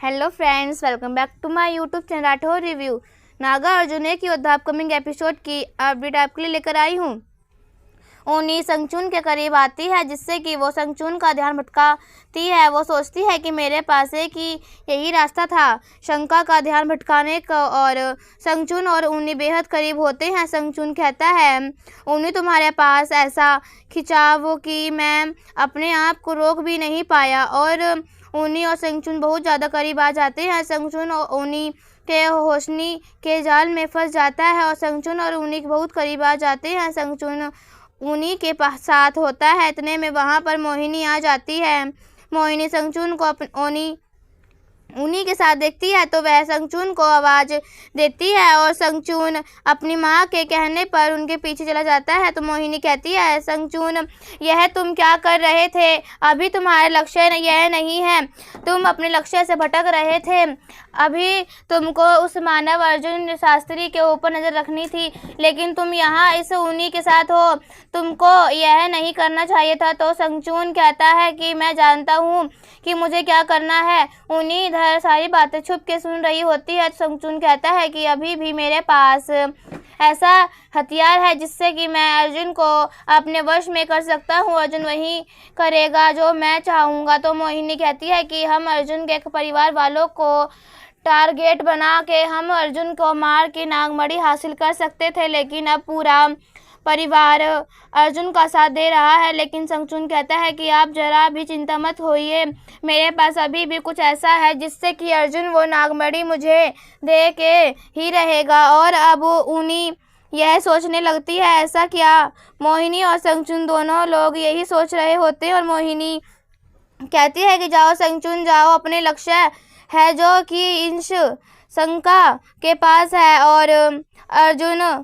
Hello friends, welcome back to my YouTube channel Rathore review. Naga Arjun एक योद्धा upcoming episode की update आपके लिए लेकर आई हूँ। ऊनी संगचून के करीब आती है जिससे कि वो संगचून का ध्यान भटकाती है। वो सोचती है कि मेरे पास एक ही यही रास्ता था शंका का ध्यान भटकाने का, और संगचून और ऊनी बेहद करीब होते हैं। संगचून कहता है, ऊनी तुम्हारे पास ऐसा खिंचाव कि मैं अपने आप को रोक भी नहीं पाया, और ऊनी और संगचून बहुत ज़्यादा करीब आ जाते हैं। संगचून और ऊनी के रोशनी के जाल में फंस जाता है और संगचून और ऊनी बहुत करीब आ जाते हैं। संगचून ऊनी के साथ होता है, इतने में वहाँ पर मोहिनी आ जाती है। मोहिनी संगचून को ऊनी के साथ देखती है तो वह संगचून को आवाज़ देती है और संगचून अपनी माँ के कहने पर उनके पीछे चला जाता है। तो मोहिनी कहती है, संगचून यह तुम क्या कर रहे थे? अभी तुम्हारा लक्ष्य यह नहीं है, तुम अपने लक्ष्य से भटक रहे थे। अभी तुमको उस मानव अर्जुन शास्त्री के ऊपर नज़र रखनी थी, लेकिन तुम यहाँ इस ऊनी के साथ हो, तुमको यह नहीं करना चाहिए था। तो संगचून कहता है कि मैं जानता हूँ कि मुझे क्या करना है। ऊनी इधर सारी बातें छुप के सुन रही होती है। संगचून कहता है कि अभी भी मेरे पास ऐसा हथियार है जिससे कि मैं अर्जुन को अपने वश में कर सकता हूँ। अर्जुन वही करेगा जो मैं चाहूँगा। तो मोहिनी कहती है कि हम अर्जुन के परिवार वालों को टारगेट बना के हम अर्जुन को मार के नागमणि हासिल कर सकते थे, लेकिन अब पूरा परिवार अर्जुन का साथ दे रहा है। लेकिन संगचून कहता है कि आप जरा भी चिंता मत होइए, मेरे पास अभी भी कुछ ऐसा है जिससे कि अर्जुन वो नागमणि मुझे दे के ही रहेगा। और अब ऊनी यह सोचने लगती है, ऐसा क्या? मोहिनी और संगचून दोनों लोग यही सोच रहे होते हैं और मोहिनी कहती है कि जाओ संगचून जाओ, अपने लक्ष्य है जो कि इंश शंका के पास है। और अर्जुन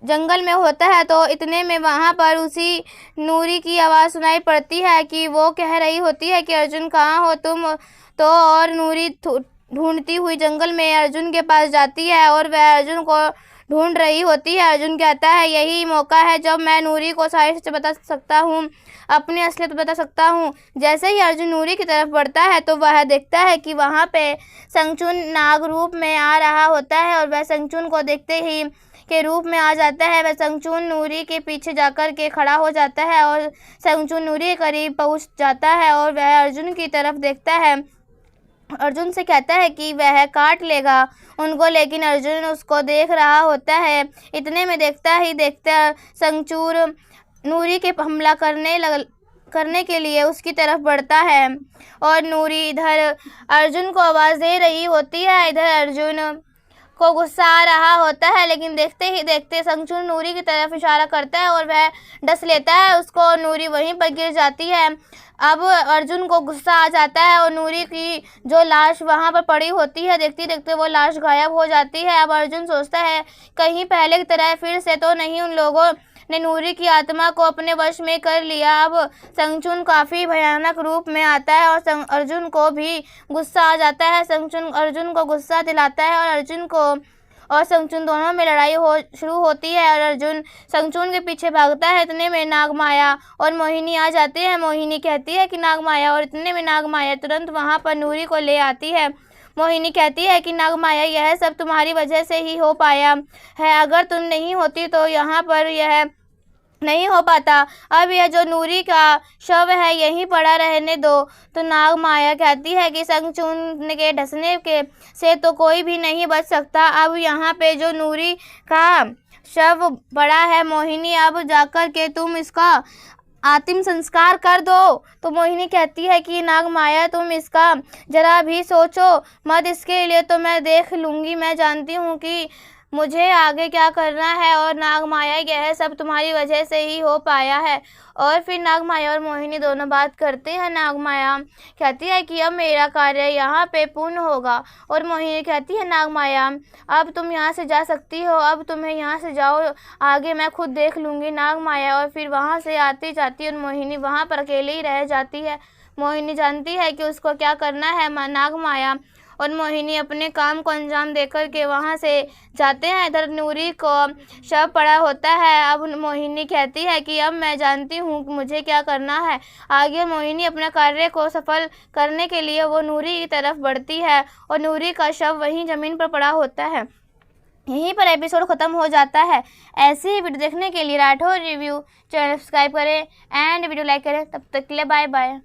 जंगल में होता है तो इतने में वहाँ पर उसी नूरी की आवाज़ सुनाई पड़ती है कि वो कह रही होती है कि अर्जुन कहाँ हो तुम? तो और नूरी ढूंढती हुई जंगल में अर्जुन के पास जाती है और वह अर्जुन को ढूंढ रही होती है। अर्जुन कहता है, यही मौका है जब मैं नूरी को सारी सच बता सकता हूँ, अपनी असलियत बता सकता हूँ। जैसे ही अर्जुन नूरी की तरफ बढ़ता है तो वह देखता है कि वहाँ पे संगचून नाग रूप में आ रहा होता है और वह संगचून को देखते ही के रूप में आ जाता है। वह संगचून नूरी के पीछे जाकर के खड़ा हो जाता है और संगचून नूरी के करीब पहुँच जाता है और वह अर्जुन की तरफ देखता है। अर्जुन से कहता है कि वह काट लेगा उनको, लेकिन अर्जुन उसको देख रहा होता है। इतने में देखता संगचून नूरी के हमला करने के लिए उसकी तरफ बढ़ता है और नूरी इधर अर्जुन को आवाज़ दे रही होती है। इधर अर्जुन को गुस्सा आ रहा होता है, लेकिन देखते ही देखते संगचून नूरी की तरफ इशारा करता है और वह डस लेता है उसको। नूरी वहीं पर गिर जाती है। अब अर्जुन को गुस्सा आ जाता है और नूरी की जो लाश वहाँ पर पड़ी होती है, देखते देखते वो लाश गायब हो जाती है। अब अर्जुन सोचता है कहीं पहले की तरह फिर से तो नहीं उन लोगों ने नूरी की आत्मा को अपने वश में कर लिया। अब संगचून काफ़ी भयानक रूप में आता है और अर्जुन को भी गुस्सा आ जाता है। संगचून अर्जुन को गुस्सा दिलाता है और अर्जुन को और संगचून दोनों में लड़ाई शुरू होती है और अर्जुन संगचून के पीछे भागता है। इतने में नागमाया और मोहिनी आ जाती है। मोहिनी कहती है कि नागमाया, और इतने में नागमाया तुरंत वहाँ पर नूरी को ले आती है। मोहिनी कहती है कि नागमाया, यह सब तुम्हारी वजह से ही हो पाया है, अगर तुम नहीं होती तो यहाँ पर यह नहीं हो पाता। अब यह जो नूरी का शव है यहीं पड़ा रहने दो। तो नागमाया कहती है कि संगचून के ढसने के से तो कोई भी नहीं बच सकता। अब यहाँ पे जो नूरी का शव पड़ा है, मोहिनी अब जाकर के तुम इसका अंतिम संस्कार कर दो। तो मोहिनी कहती है कि नागमाया, तुम इसका जरा भी सोचो मत, इसके लिए तो मैं देख लूँगी, मैं जानती हूँ कि मुझे आगे क्या करना है। और नागमाया, यह सब तुम्हारी वजह से ही हो पाया है। और फिर नागमाया और मोहिनी दोनों बात करते हैं। नागमाया कहती है कि अब मेरा कार्य यहाँ पे पूर्ण होगा, और मोहिनी कहती है, नागमाया अब तुम यहाँ से जा सकती हो, अब तुम्हें यहाँ से जाओ, आगे मैं खुद देख लूँगी। नागमाया और फिर वहाँ से आती जाती और मोहिनी वहाँ पर अकेले ही रह जाती है। मोहिनी जानती है कि उसको क्या करना है। नागमाया और मोहिनी अपने काम को अंजाम देकर के वहाँ से जाते हैं। इधर नूरी को शव पड़ा होता है। अब मोहिनी कहती है कि अब मैं जानती हूँ कि मुझे क्या करना है। आगे मोहिनी अपने कार्य को सफल करने के लिए वो नूरी की तरफ बढ़ती है और नूरी का शव वहीं ज़मीन पर पड़ा होता है। यहीं पर एपिसोड ख़त्म हो जाता है। ऐसे ही वीडियो देखने के लिए राठौर रिव्यू चैनल सब्सक्राइब करें एंड वीडियो लाइक करें। तब तक के लिए बाय बाय।